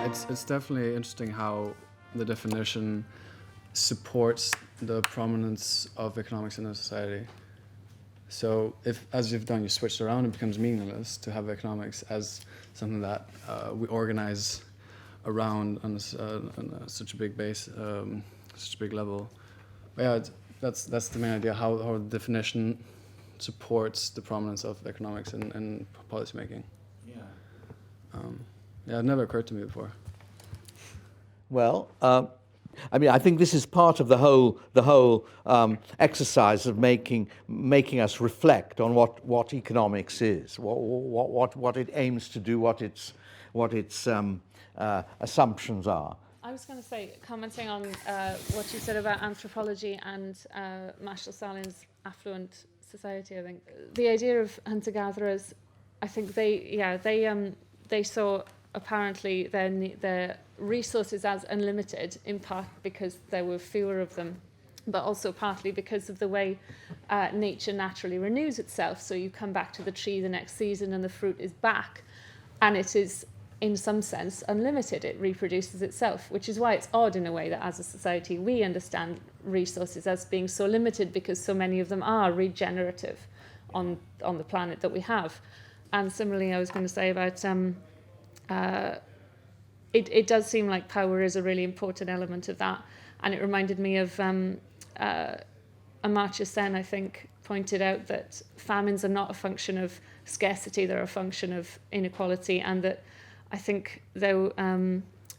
it's definitely interesting how the definition supports the prominence of economics in a society. So if, as you've done, you switch around, it becomes meaningless to have economics as something that we organize around on such a big base, such a big level. But yeah, that's the main idea, how the definition supports the prominence of economics in policymaking. Yeah, it never occurred to me before. Well, I mean, I think this is part of the whole exercise of making us reflect on what economics is, what it aims to do, what its assumptions are. I was going to say, commenting on what you said about anthropology and Marshall Sahlins' affluent society. I think the idea of hunter-gatherers, I think they saw apparently their resources as unlimited, in part because there were fewer of them, but also partly because of the way nature naturally renews itself. So you come back to the tree the next season and the fruit is back, and it is, in some sense, unlimited. It reproduces itself, which is why it's odd in a way that as a society we understand resources as being so limited, because so many of them are regenerative on the planet that we have. And similarly, I was going to say about it does seem like power is a really important element of that. And it reminded me of Amartya Sen, I think, pointed out that famines are not a function of scarcity, they're a function of inequality, and that I think though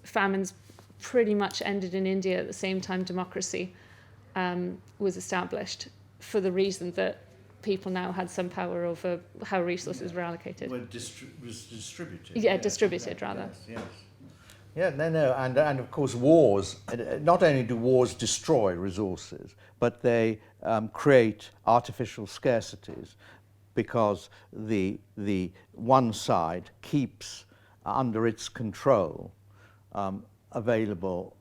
famines pretty much ended in India at the same time democracy was established, for the reason that people now had some power over how resources were allocated. Was distributed. Yeah, yes, distributed rather. Yes. Yeah, no, and of course wars, not only do wars destroy resources, but they create artificial scarcities, because the one side keeps under its control available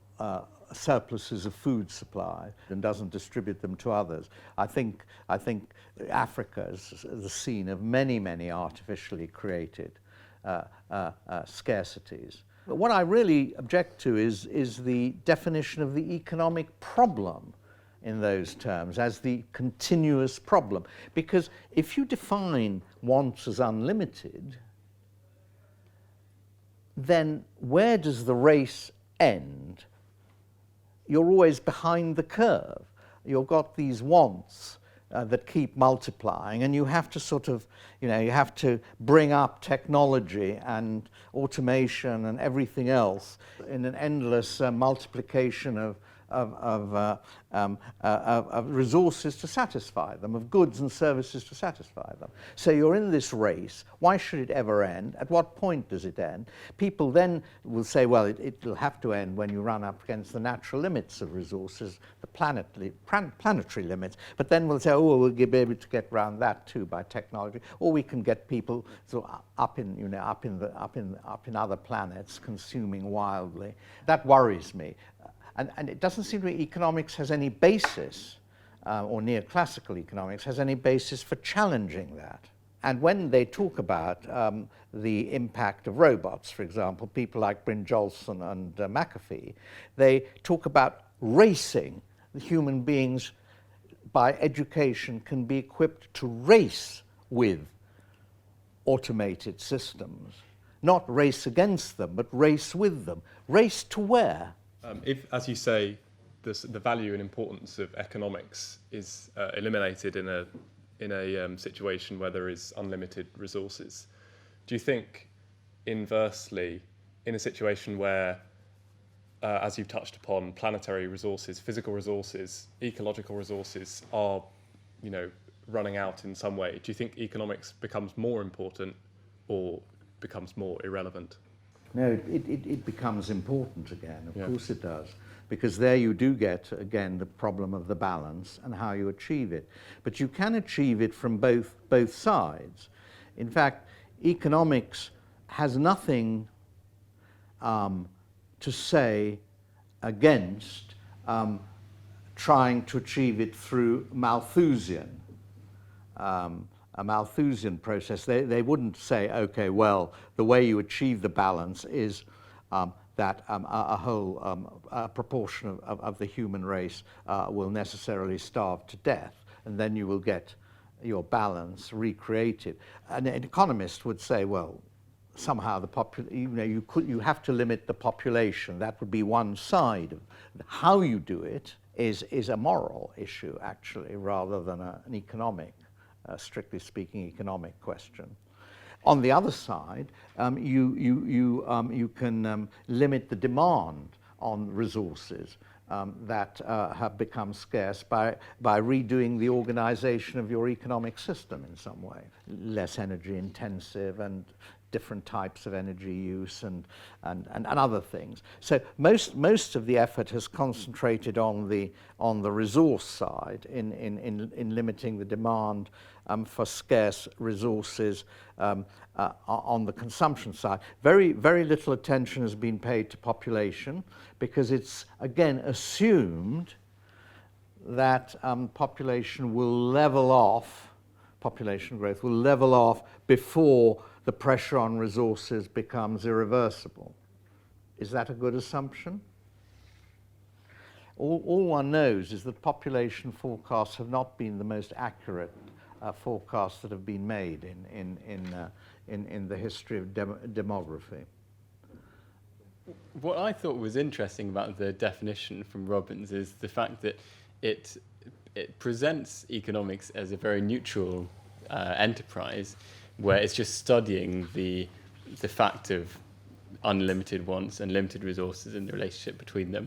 surpluses of food supply and doesn't distribute them to others. I think Africa is the scene of many artificially created scarcities. But what I really object to is the definition of the economic problem in those terms as the continuous problem. Because if you define wants as unlimited, then where does the race end? You're always behind the curve. You've got these wants that keep multiplying, and you have to sort of, you have to bring up technology and automation and everything else in an endless multiplication of resources to satisfy them, of goods and services to satisfy them. So you're in this race. Why should it ever end? At what point does it end? People then will say, well, it'll have to end when you run up against the natural limits of resources, the planetary limits. But then we'll say, oh, we'll be able to get around that too by technology, or we can get people sort of up in other planets consuming wildly. That worries me. And it doesn't seem to me economics has any basis, or neoclassical economics has any basis for challenging that. And when they talk about the impact of robots, for example, people like Brynjolfsson and McAfee, they talk about racing. The human beings, by education, can be equipped to race with automated systems. Not race against them, but race with them. Race to where? If, as you say, the value and importance of economics is eliminated in a situation where there is unlimited resources, do you think, inversely, in a situation where, as you've touched upon, planetary resources, physical resources, ecological resources are, running out in some way, do you think economics becomes more important or becomes more irrelevant? No, it becomes important again, of course it does, because there you do get, again, the problem of the balance and how you achieve it. But you can achieve it from both sides. In fact, economics has nothing to say against trying to achieve it through Malthusian. A Malthusian process. They wouldn't say, okay, well, the way you achieve the balance is that a whole proportion of the human race will necessarily starve to death, and then you will get your balance recreated. And an economist would say, well, somehow you have to limit the population. That would be one side. How you do it is a moral issue, actually, rather than an economic, strictly speaking, economic question. On the other side, you can limit the demand on resources that have become scarce by redoing the organization of your economic system in some way. Less energy intensive and different types of energy use and other things. So most of the effort has concentrated on the resource side in limiting the demand for scarce resources on the consumption side. Very little attention has been paid to population, because it's again assumed that population will level off, population growth will level off before the pressure on resources becomes irreversible. Is that a good assumption? All one knows is that population forecasts have not been the most accurate forecasts that have been made in the history of demography. What I thought was interesting about the definition from Robbins is the fact that it presents economics as a very neutral enterprise, where it's just studying the fact of unlimited wants and limited resources and the relationship between them.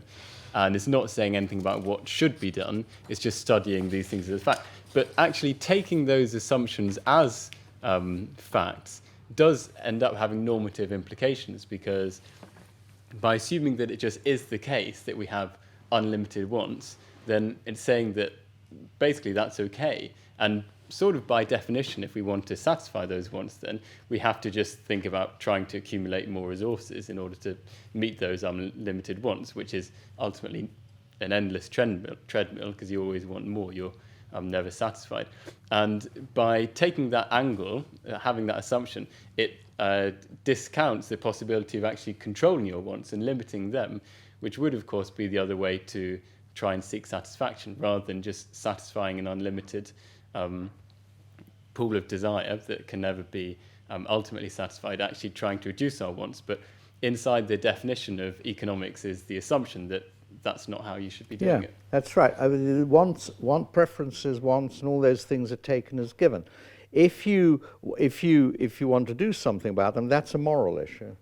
And it's not saying anything about what should be done, it's just studying these things as a fact. But actually taking those assumptions as facts does end up having normative implications, because by assuming that it just is the case that we have unlimited wants, then it's saying that basically that's okay. And sort of by definition, if we want to satisfy those wants, then we have to just think about trying to accumulate more resources in order to meet those unlimited wants, which is ultimately an endless treadmill, because you always want more, you're never satisfied. And by taking that angle, having that assumption, it discounts the possibility of actually controlling your wants and limiting them, which would of course be the other way to try and seek satisfaction, rather than just satisfying an unlimited pool of desire that can never be ultimately satisfied, actually trying to reduce our wants. But inside the definition of economics is the assumption that that's not how you should be doing it. That's right. I mean, want preferences, wants, and all those things are taken as given. If you want to do something about them, that's a moral issue.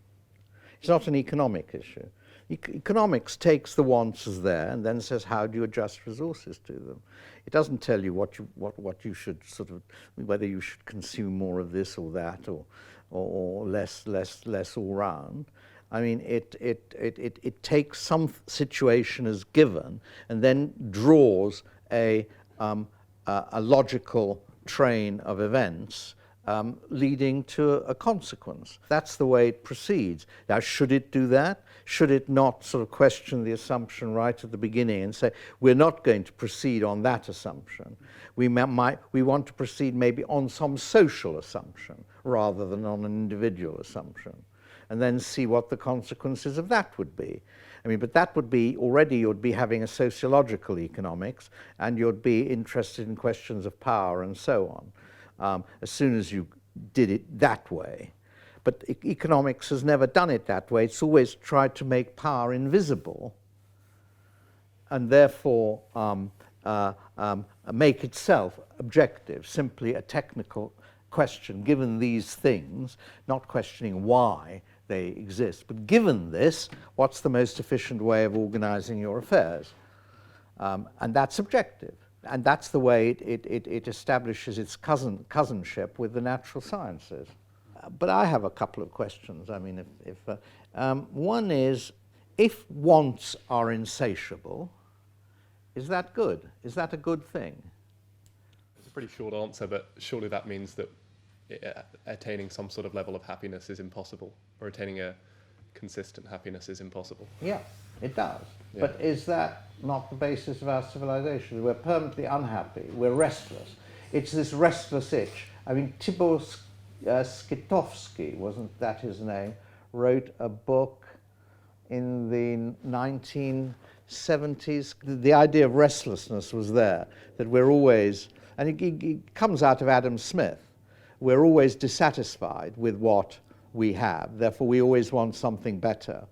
It's not an economic issue. Economics takes the wants as there and then says, how do you adjust resources to them? It doesn't tell you what you should sort of, whether you should consume more of this or that, or less all round. I mean, it takes some situation as given and then draws a logical train of events leading to a consequence. That's the way it proceeds. Now, should it do that? Should it not sort of question the assumption right at the beginning and say, we're not going to proceed on that assumption. We want to proceed maybe on some social assumption rather than on an individual assumption, and then see what the consequences of that would be. I mean, but that would be, already you'd be having a sociological economics, and you'd be interested in questions of power and so on, as soon as you did it that way. But economics has never done it that way. It's always tried to make power invisible, and therefore make itself objective, simply a technical question, given these things, not questioning why they exist, but given this, what's the most efficient way of organizing your affairs? And that's objective. And that's the way it establishes its cousinship with the natural sciences. But I have a couple of questions. I mean, one is, if wants are insatiable, is that good? Is that a good thing? It's a pretty short answer, but surely that means that attaining some sort of level of happiness is impossible, or attaining a consistent happiness is impossible. Yeah, it does. Yeah. But is that not the basis of our civilization? We're permanently unhappy. We're restless. It's this restless itch. I mean, Tibor Skidelsky, wasn't that his name, wrote a book in the 1970s. The idea of restlessness was there, that we're always, and it comes out of Adam Smith, we're always dissatisfied with what we have, therefore we always want something better.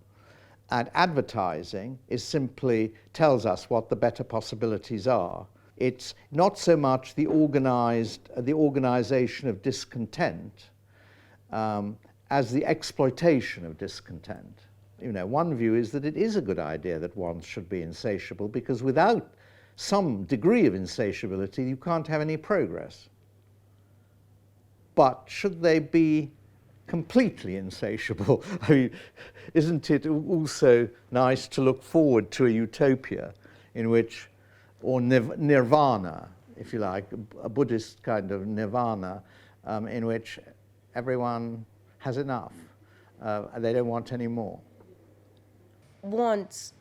And advertising simply tells us what the better possibilities are. It's not so much the organization of discontent as the exploitation of discontent. You know, one view is that it is a good idea that one should be insatiable, because without some degree of insatiability, you can't have any progress. But should they be completely insatiable? I mean, isn't it also nice to look forward to a utopia in which, or nirvana, if you like, a Buddhist kind of nirvana, in which everyone has enough, they don't want any more? Want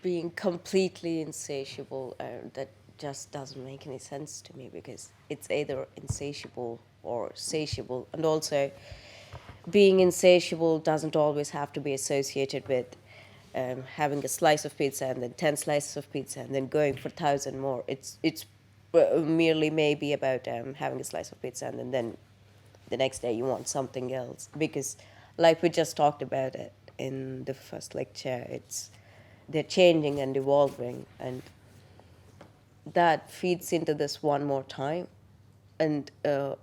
being completely insatiable, that just doesn't make any sense to me, because it's either insatiable or satiable. And also, being insatiable doesn't always have to be associated with having a slice of pizza and then 10 slices of pizza and then going for 1,000 more. It's merely maybe about having a slice of pizza and then the next day you want something else. Because like we just talked about it in the first lecture, they're changing and evolving, and that feeds into this one more time. And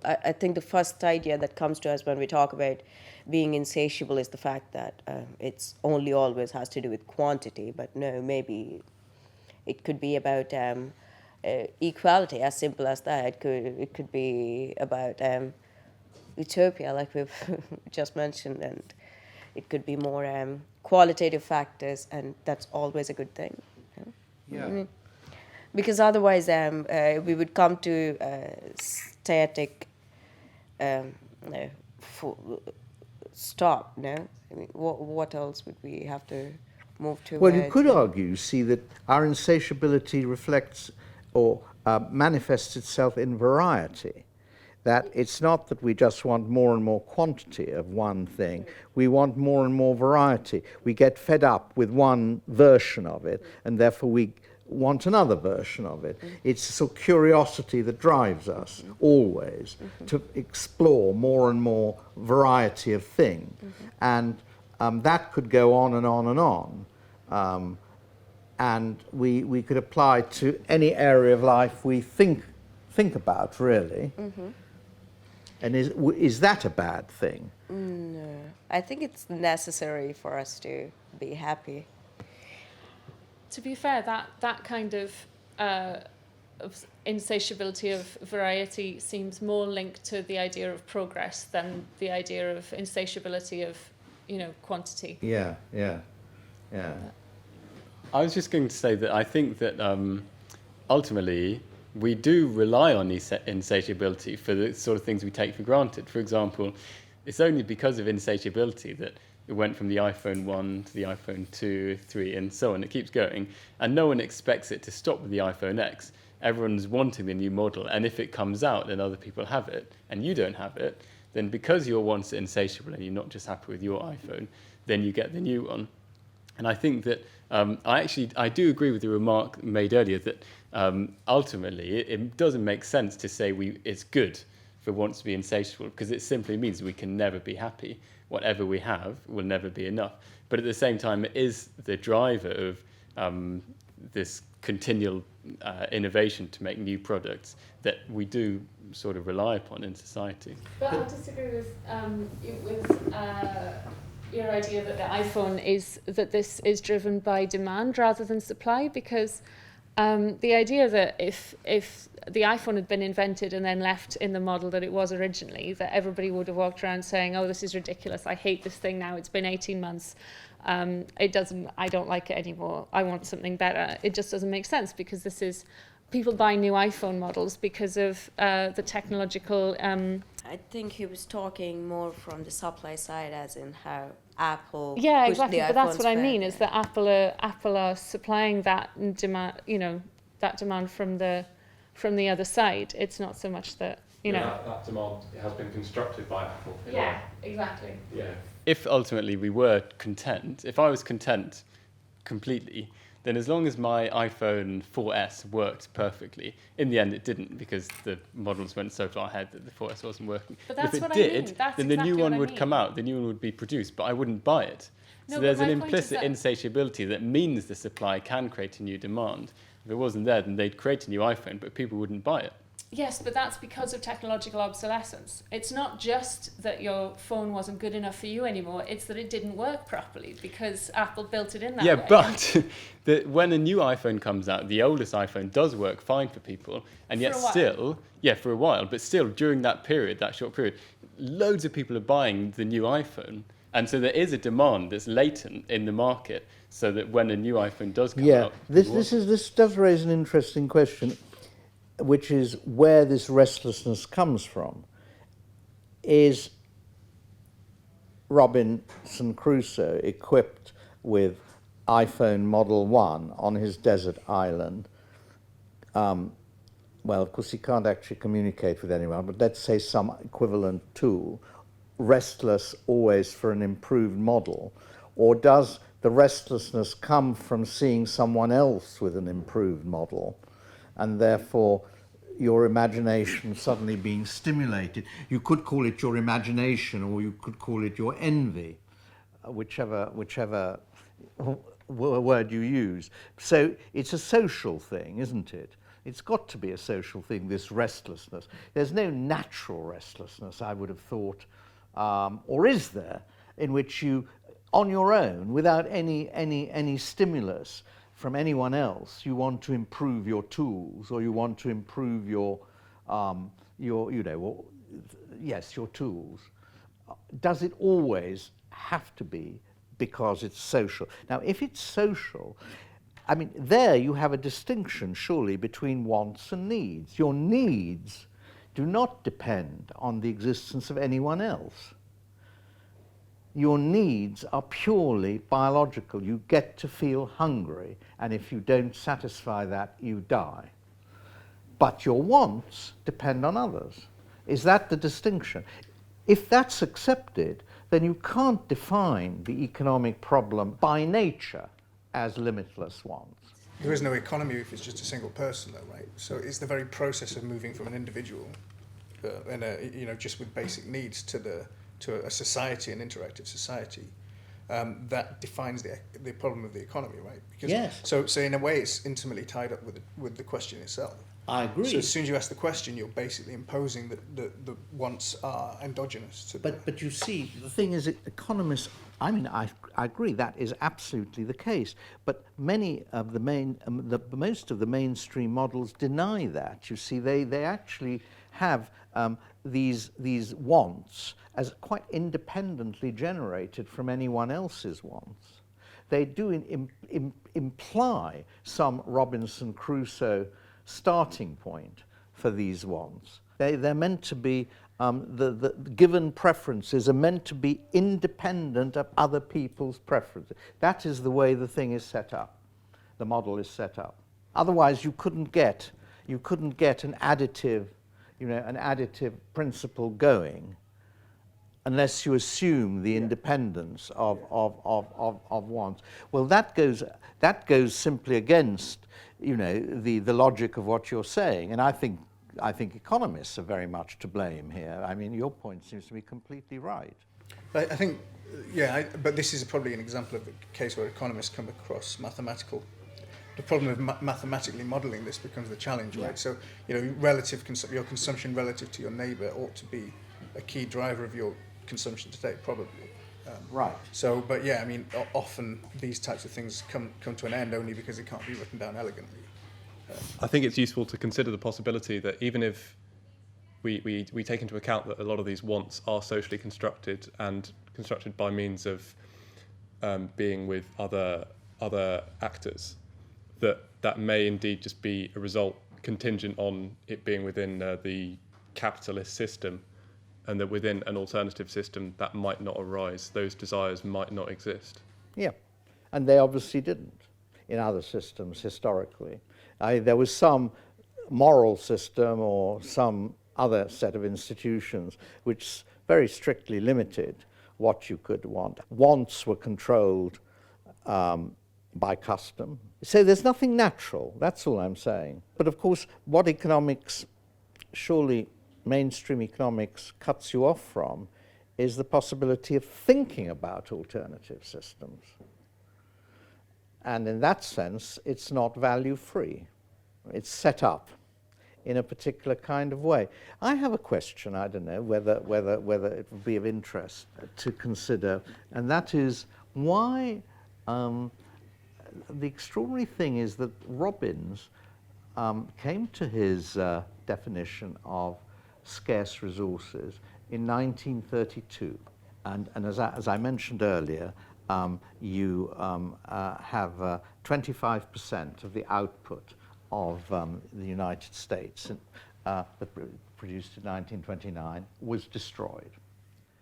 I think the first idea that comes to us when we talk about being insatiable is the fact that it's only always has to do with quantity. But no, maybe it could be about equality, as simple as that. It could be about utopia, like we've just mentioned, and it could be more qualitative factors, and that's always a good thing. Yeah. I mean, because otherwise we would come to static stop, no? I mean, what else would we have to move to? Well, you could argue, you see, that our insatiability reflects or manifests itself in variety. That it's not that we just want more and more quantity of one thing, we want more and more variety. We get fed up with one version of it, and therefore we want another version of it. It's a sort of curiosity that drives us always to explore more and more variety of thing. And that could go on and on and on. And we could apply to any area of life we think about, really. And is that a bad thing? No. I think it's necessary for us to be happy. To be fair, that kind of insatiability of variety seems more linked to the idea of progress than the idea of insatiability of, quantity. Yeah. I was just going to say that I think that ultimately we do rely on insatiability for the sort of things we take for granted. For example, it's only because of insatiability that it went from the iPhone 1 to the iPhone 2, 3, and so on. It keeps going. And no one expects it to stop with the iPhone X. Everyone's wanting the new model. And if it comes out and other people have it and you don't have it, then because you're once insatiable and you're not just happy with your iPhone, then you get the new one. And I think that I do agree with the remark made earlier that ultimately it doesn't make sense to say it's good for once to be insatiable, because it simply means we can never be happy. Whatever we have will never be enough. But at the same time, it is the driver of this continual innovation to make new products that we do sort of rely upon in society. But I disagree with your idea that the iPhone that this is driven by demand rather than supply, because the idea that if the iPhone had been invented and then left in the model that it was originally, that everybody would have walked around saying, oh, this is ridiculous, I hate this thing now, it's been 18 months, I don't like it anymore, I want something better. It just doesn't make sense, because people buy new iPhone models because of the technological... I think he was talking more from the supply side, as in how Apple... Yeah, pushed exactly, the but that's what I iPhones mean, back. is that Apple are supplying that demand, that demand from the other side. It's not so much that you know. That demand has been constructed by Apple. Yeah, exactly. Yeah. If ultimately we were content, if I was content completely, then as long as my iPhone 4S worked perfectly, in the end it didn't because the models went so far ahead that the 4S wasn't working. But If that's it what I did, mean. That's then the exactly new one what I would mean. come out, the new one would be produced, but I wouldn't buy it. No, So but there's an my point is implicit that- insatiability that means the supply can create a new demand. If it wasn't there, then they'd create a new iPhone, but people wouldn't buy it. Yes, but that's because of technological obsolescence. It's not just that your phone wasn't good enough for you anymore, it's that it didn't work properly because Apple built it in that way. Yeah, but when a new iPhone comes out, the oldest iPhone does work fine for people, and yet For a while. still, yeah, for a while, but still during that period, that short period, loads of people are buying the new iPhone. And so there is a demand that's latent in the market so that when a new iPhone does come out... This does raise an interesting question, which is where this restlessness comes from. Is Robinson Crusoe equipped with iPhone Model 1 on his desert island? Well, of course, he can't actually communicate with anyone, but let's say some equivalent tool, restless always for an improved model? Or does the restlessness come from seeing someone else with an improved model, and therefore your imagination suddenly being stimulated? You could call it your imagination, or you could call it your envy, whichever word you use. So it's a social thing, isn't it? It's got to be a social thing, this restlessness. There's no natural restlessness, I would have thought, or is there, in which you, on your own, without any stimulus from anyone else, you want to improve your tools, or you want to improve your tools. Does it always have to be because it's social? Now, if it's social, I mean, there you have a distinction, surely, between wants and needs. Your needs do not depend on the existence of anyone else. Your needs are purely biological. You get to feel hungry, and if you don't satisfy that, you die. But your wants depend on others. Is that the distinction? If that's accepted, then you can't define the economic problem by nature as limitless wants. There is no economy if it's just a single person, though, right? So it's the very process of moving from an individual, just with basic needs, to a society, an interactive society, that defines the problem of the economy, right? Because, yes. So in a way, it's intimately tied up with the question itself. I agree. So as soon as you ask the question, you're basically imposing that the wants are endogenous to. But you see, the thing is, economists. I mean, I agree that is absolutely the case. But many of most of the mainstream models deny that. You see, they actually have these wants as quite independently generated from anyone else's wants. They do imply some Robinson Crusoe starting point for these wants. They're meant to be, the given preferences are meant to be independent of other people's preferences. That is the way the thing is set up, the model is set up. Otherwise, you couldn't get an additive principle going unless you assume the independence of wants. Well, that goes simply against, the logic of what you're saying, and I think economists are very much to blame here. I mean, your point seems to be completely right. I think, but this is probably an example of a case where economists come across mathematical. The problem of mathematically modelling this becomes the challenge, right? So, your consumption relative to your neighbour ought to be a key driver of your consumption today, probably. Right. So, but yeah, I mean, often these types of things come to an end only because it can't be written down elegantly. I think it's useful to consider the possibility that even if we take into account that a lot of these wants are socially constructed and constructed by means of being with other actors, that may indeed just be a result contingent on it being within the capitalist system, and that within an alternative system that might not arise. Those desires might not exist. Yeah, and they obviously didn't in other systems historically. There was some moral system or some other set of institutions which very strictly limited what you could want. Wants were controlled by custom. So there's nothing natural, that's all I'm saying. But of course, what economics, surely mainstream economics cuts you off from, is the possibility of thinking about alternative systems. And in that sense, it's not value-free. It's set up in a particular kind of way. I have a question, I don't know whether it would be of interest to consider, and that is why the extraordinary thing is that Robbins came to his definition of scarce resources in 1932. And as I mentioned earlier, you have 25% of the output of the United States that produced in 1929 was destroyed.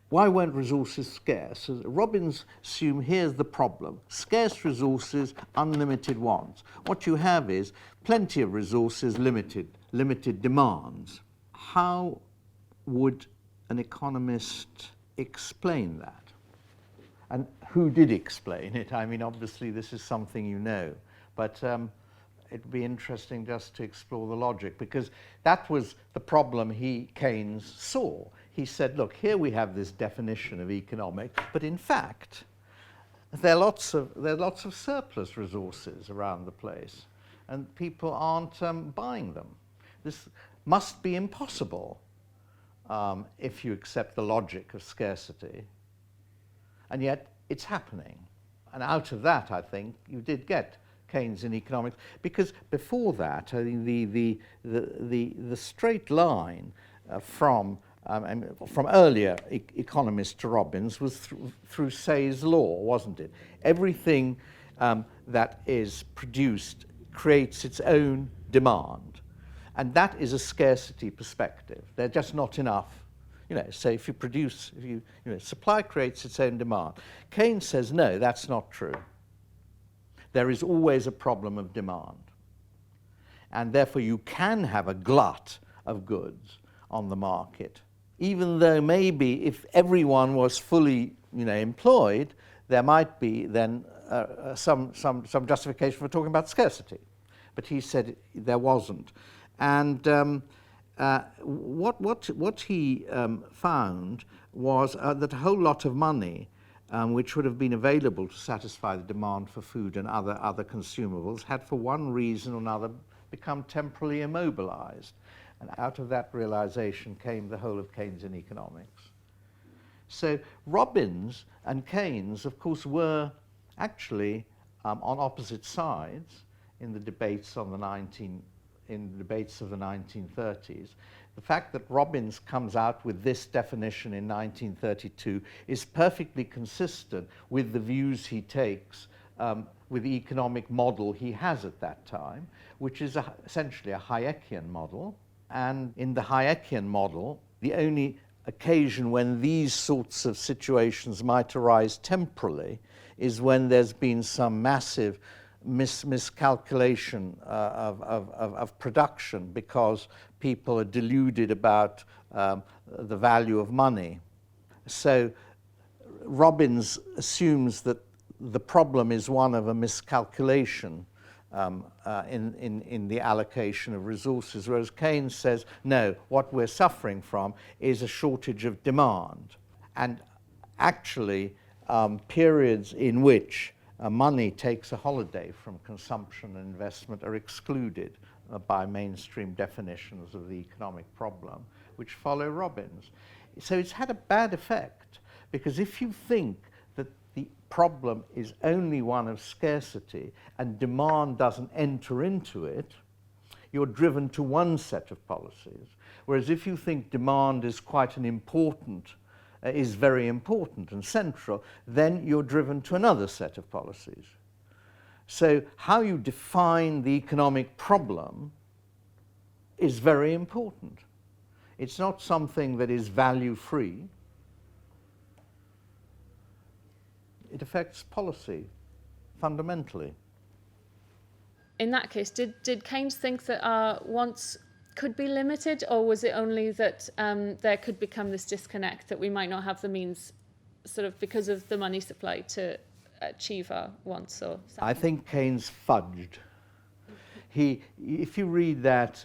Why weren't resources scarce? Robbins assumed here's the problem. Scarce resources, unlimited wants. What you have is plenty of resources, limited demands. How would an economist explain that? And who did explain it? I mean, obviously this is something you know, but it'd be interesting just to explore the logic, because that was the problem Keynes saw. He said, look, here we have this definition of economics, but in fact, there are lots of surplus resources around the place, and people aren't buying them. This must be impossible if you accept the logic of scarcity, and yet it's happening. And out of that, I think, you did get Keynes in economics, because before that, I think the straight line from earlier economists to Robbins was through Say's law, wasn't it? Everything that is produced creates its own demand, and that is a scarcity perspective. They're just not enough. So if you produce, supply creates its own demand. Keynes says, no, that's not true. There is always a problem of demand. And therefore you can have a glut of goods on the market, even though maybe if everyone was fully employed, there might be then some justification for talking about scarcity. But he said there wasn't. And what he found was that a whole lot of money which would have been available to satisfy the demand for food and other consumables had for one reason or another become temporarily immobilized. And out of that realization came the whole of Keynesian economics. So Robbins and Keynes, of course, were actually on opposite sides in the debates of the 1930s. The fact that Robbins comes out with this definition in 1932 is perfectly consistent with the views he takes with the economic model he has at that time, which is essentially a Hayekian model. And in the Hayekian model, the only occasion when these sorts of situations might arise temporally is when there's been some massive miscalculation of production because people are deluded about the value of money. So Robbins assumes that the problem is one of a miscalculation in the allocation of resources, whereas Keynes says, no, what we're suffering from is a shortage of demand. And actually, periods in which money takes a holiday from consumption and investment are excluded by mainstream definitions of the economic problem, which follow Robbins. So it's had a bad effect, because if you think that the problem is only one of scarcity and demand doesn't enter into it, you're driven to one set of policies. Whereas if you think demand is quite an important is very important and central, then you're driven to another set of policies. So how you define the economic problem is very important. It's not something that is value-free. It affects policy fundamentally. In that case, did Keynes think that our wants could be limited, or was it only that there could become this disconnect that we might not have the means, sort of because of the money supply, to achieve our wants? Or something? I think Keynes fudged. If you read that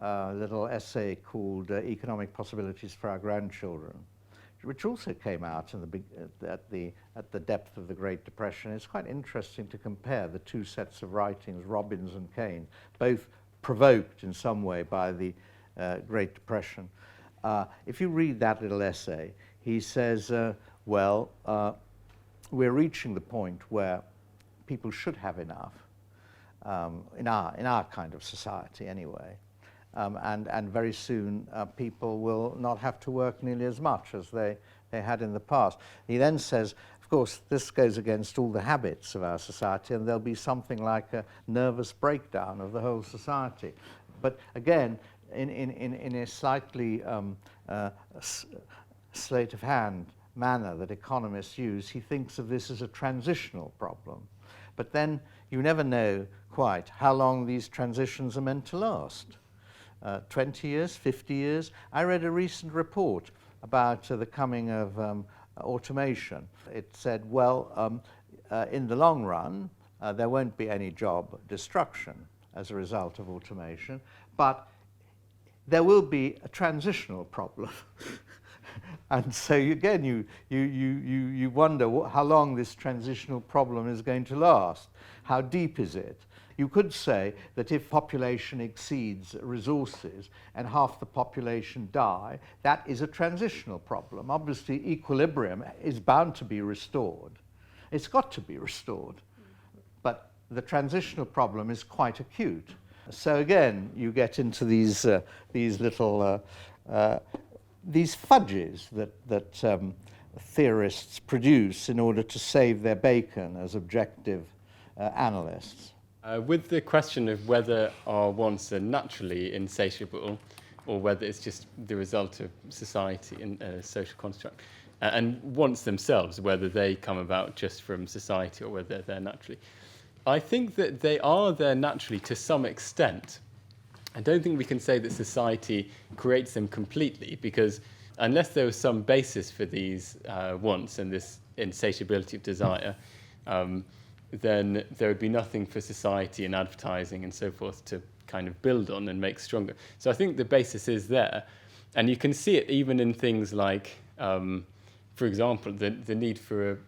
little essay called "Economic Possibilities for Our Grandchildren," which also came out at the depth of the Great Depression, it's quite interesting to compare the two sets of writings, Robbins and Keynes, both provoked in some way by the Great Depression. If you read that little essay, he says, we're reaching the point where people should have enough, in our kind of society anyway. And very soon people will not have to work nearly as much as they had in the past. He then says, of course, this goes against all the habits of our society, and there'll be something like a nervous breakdown of the whole society. But again, in a slightly sleight of hand manner that economists use, he thinks of this as a transitional problem. But then you never know quite how long these transitions are meant to last. 20 years, 50 years. I read a recent report about the coming of automation. It said, well, in the long run, there won't be any job destruction as a result of automation, but there will be a transitional problem. And so again, you wonder how long this transitional problem is going to last. How deep is it? You could say that if population exceeds resources and half the population die, that is a transitional problem. Obviously, equilibrium is bound to be restored. It's got to be restored. But the transitional problem is quite acute. So again, you get into these little these fudges that theorists produce in order to save their bacon as objective analysts. With the question of whether our wants are naturally insatiable or whether it's just the result of society and social construct, and wants themselves, whether they come about just from society or whether they're naturally, I think that they are there naturally to some extent. I don't think we can say that society creates them completely, because unless there was some basis for these wants and this insatiability of desire, then there would be nothing for society and advertising and so forth to kind of build on and make stronger. So I think the basis is there. And you can see it even in things like, for example, the need for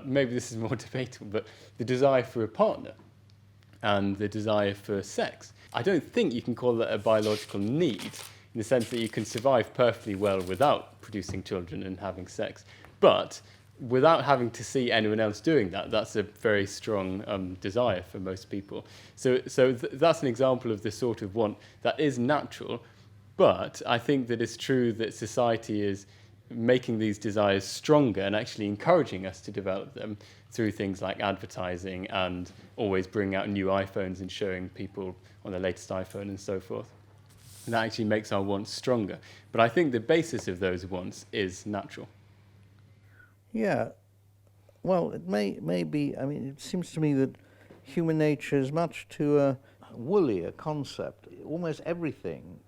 maybe this is more debatable, but the desire for a partner and the desire for sex. I don't think you can call that a biological need in the sense that you can survive perfectly well without producing children and having sex. But without having to see anyone else doing that, that's a very strong desire for most people. So that's an example of the sort of want that is natural, but I think that it's true that society is making these desires stronger and actually encouraging us to develop them through things like advertising and always bringing out new iPhones and showing people on the latest iPhone and so forth. And that actually makes our wants stronger. But I think the basis of those wants is natural. Yeah, well, it may be. I mean, it seems to me that human nature is much too woolly a concept. Almost everything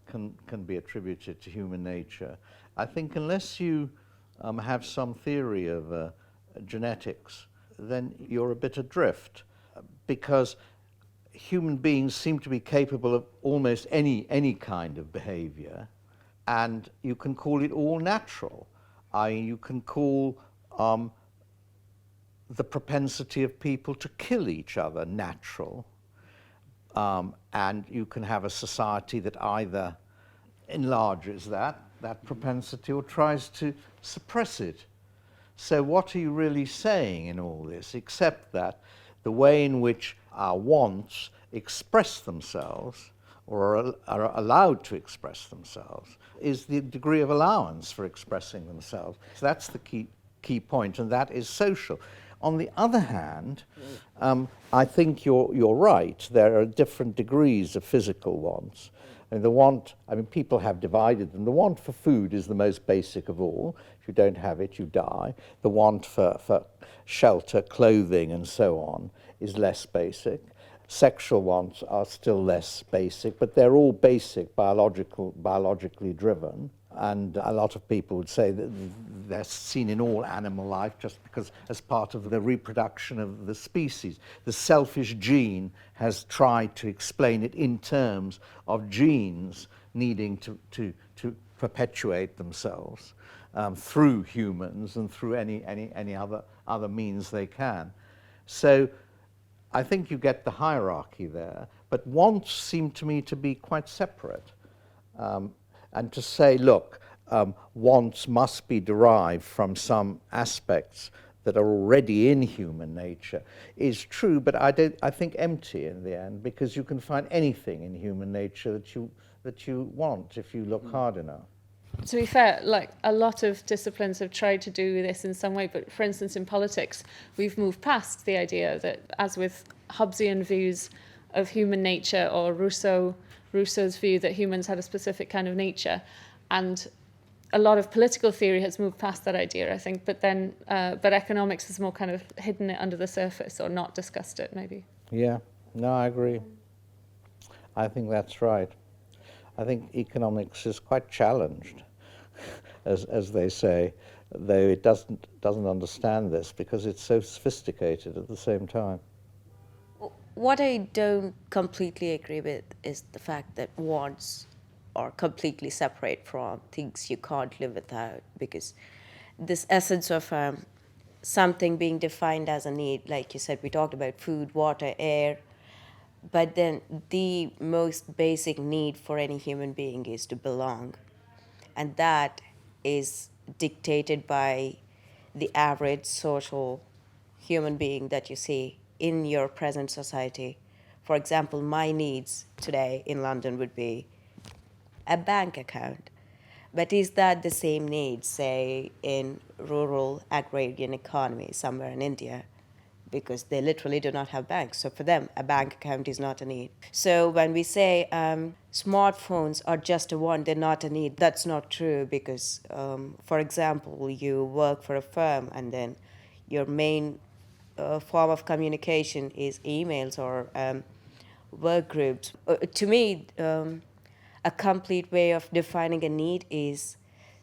can be attributed to human nature. I think unless you have some theory of genetics, then you're a bit adrift, because human beings seem to be capable of almost any kind of behavior, and you can call it all natural. You can call the propensity of people to kill each other natural, and you can have a society that either enlarges that propensity or tries to suppress it. So what are you really saying in all this, except that the way in which our wants express themselves or are allowed to express themselves is the degree of allowance for expressing themselves. So that's the key point, and that is social. On the other hand, I think you're right. There are different degrees of physical wants. And people have divided them. The want for food is the most basic of all. If you don't have it, you die. The want for shelter, clothing, and so on is less basic. Sexual wants are still less basic, but they're all basic, biologically driven. And a lot of people would say that they're seen in all animal life just because as part of the reproduction of the species. The selfish gene has tried to explain it in terms of genes needing to perpetuate themselves through humans and through any other means they can. So I think you get the hierarchy there, but wants seem to me to be quite separate. And to say, look, wants must be derived from some aspects that are already in human nature is true, but I think empty in the end, because you can find anything in human nature that you want if you look hard enough. To be fair, like a lot of disciplines have tried to do this in some way, but for instance in politics, we've moved past the idea that, as with Hobbesian views of human nature, or Rousseau's view that humans had a specific kind of nature, and a lot of political theory has moved past that idea, I think, but economics has more kind of hidden it under the surface or not discussed it, maybe. Yeah, no, I agree. I think that's right. I think economics is quite challenged, as they say, though it doesn't understand this because it's so sophisticated at the same time. What I don't completely agree with is the fact that wants are completely separate from things you can't live without, because this essence of something being defined as a need, like you said, we talked about food, water, air, but then the most basic need for any human being is to belong. And that is dictated by the average social human being that you see in your present society. For example, my needs today in London would be a bank account. But is that the same need, say, in rural agrarian economy somewhere in India? Because they literally do not have banks. So for them, a bank account is not a need. So when we say smartphones are just a want, they're not a need, that's not true, because, for example, you work for a firm and then your main form of communication is emails or work groups. To me, a complete way of defining a need is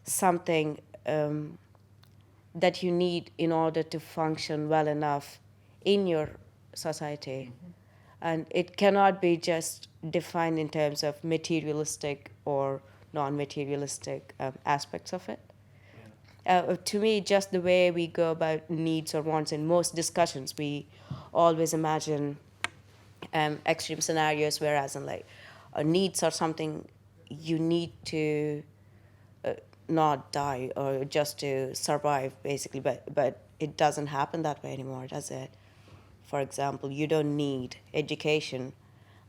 something that you need in order to function well enough in your society. Mm-hmm. And it cannot be just defined in terms of materialistic or non-materialistic aspects of it. To me, just the way we go about needs or wants in most discussions, we always imagine extreme scenarios, whereas in like needs are something you need to not die or just to survive, basically. But it doesn't happen that way anymore, does it? For example, you don't need education,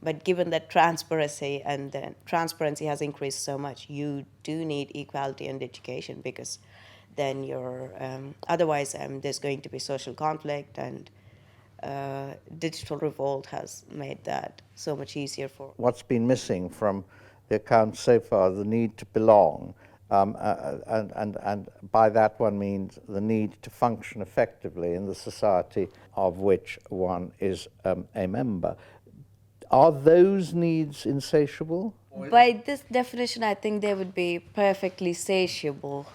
but given that transparency has increased so much, you do need equality and education, because then you're otherwise there's going to be social conflict, and digital revolt has made that so much easier for. What's been missing from the account so far, the need to belong, and by that one means the need to function effectively in the society of which one is a member. Are those needs insatiable? By this definition, I think they would be perfectly satiable.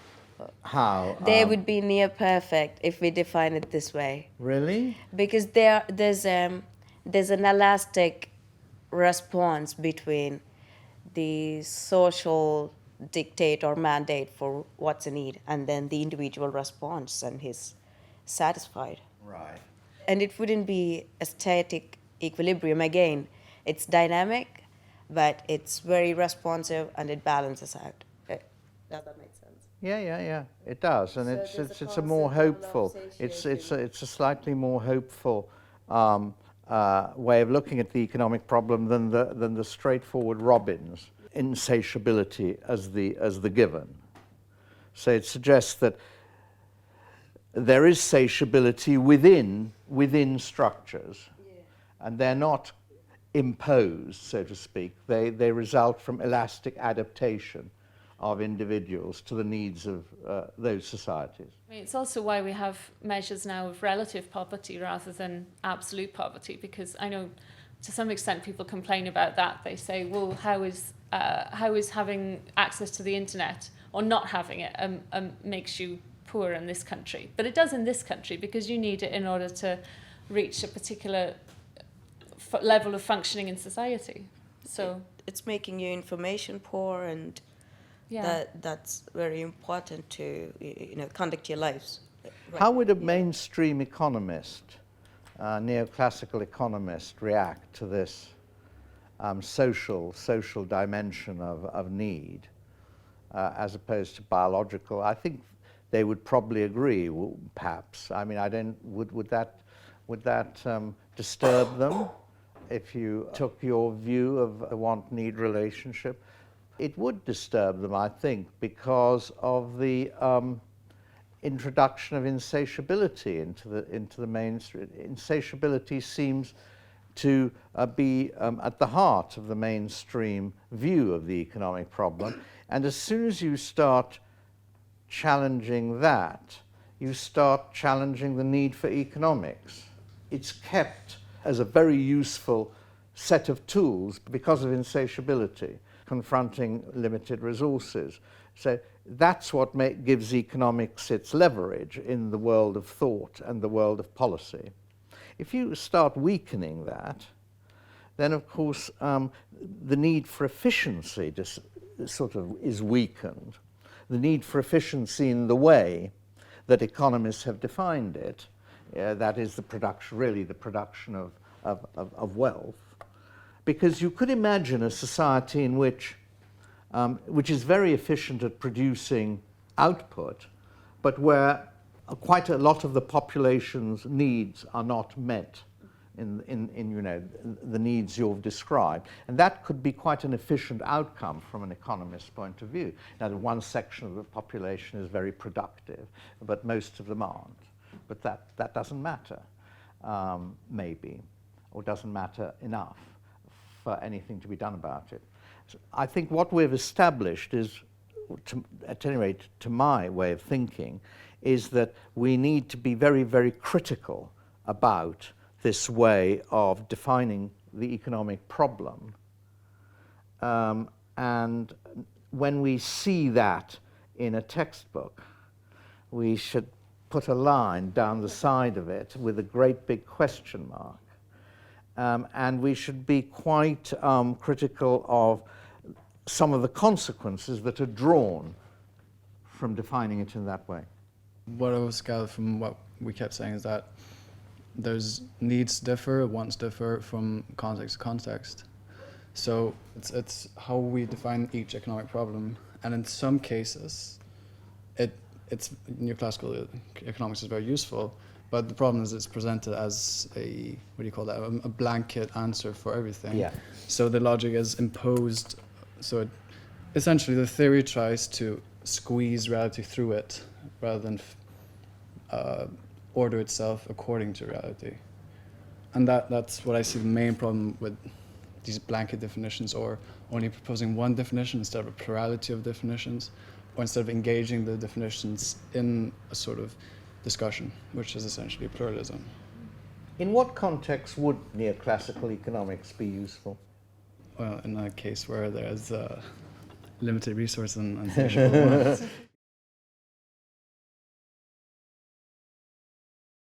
How? They would be near perfect if we define it this way. Really? Because there's an elastic response between the social dictate or mandate for what's a need and then the individual response and he's satisfied. Right. And it wouldn't be a static equilibrium. Again, it's dynamic, but it's very responsive and it balances out. Does that make sense? Yeah, it does, and So it's a more hopeful. It's a slightly more hopeful way of looking at the economic problem than the straightforward Robbins insatiability as the given. So it suggests that there is satiability within structures, and they're not imposed, so to speak. They result from elastic adaptation of individuals to the needs of those societies. I mean, it's also why we have measures now of relative poverty rather than absolute poverty, because I know to some extent people complain about that. They say, well, how is having access to the internet or not having it makes you poor in this country? But it does in this country, because you need it in order to reach a particular level of functioning in society. So it's making you information poor, and that's very important to conduct your lives. Right. How would a mainstream economist, neoclassical economist, react to this social dimension of need, as opposed to biological? I think they would probably agree, perhaps. I mean, would that disturb them if you took your view of the want-need relationship? It would disturb them, I think, because of the introduction of insatiability into the mainstream. Insatiability seems to be at the heart of the mainstream view of the economic problem, and as soon as you start challenging that, you start challenging the need for economics. It's kept as a very useful set of tools because of insatiability, confronting limited resources. So that's what gives economics its leverage in the world of thought and the world of policy. If you start weakening that, then of course the need for efficiency sort of is weakened. The need for efficiency in the way that economists have defined it, that is the production of wealth. Because you could imagine a society in which is very efficient at producing output, but where quite a lot of the population's needs are not met in the needs you've described. And that could be quite an efficient outcome from an economist's point of view. Now, one section of the population is very productive, but most of them aren't. But that doesn't matter, maybe, or doesn't matter enough for anything to be done about it. So I think what we've established is, at any rate, to my way of thinking, is that we need to be very, very critical about this way of defining the economic problem. And when we see that in a textbook, we should put a line down the side of it with a great big question mark. And we should be quite critical of some of the consequences that are drawn from defining it in that way. What I was gathered from what we kept saying is that there's needs differ, wants differ from context to context. So it's how we define each economic problem, and in some cases, it's neoclassical economics is very useful, but the problem is it's presented as a a blanket answer for everything. Yeah. So the logic is imposed. So essentially, the theory tries to squeeze reality through it rather than order itself according to reality. And that's what I see the main problem with these blanket definitions, or only proposing one definition instead of a plurality of definitions, or instead of engaging the definitions in a sort of discussion, which is essentially pluralism. In what context would neoclassical economics be useful? Well, in a case where there's limited resources and insatiable wants.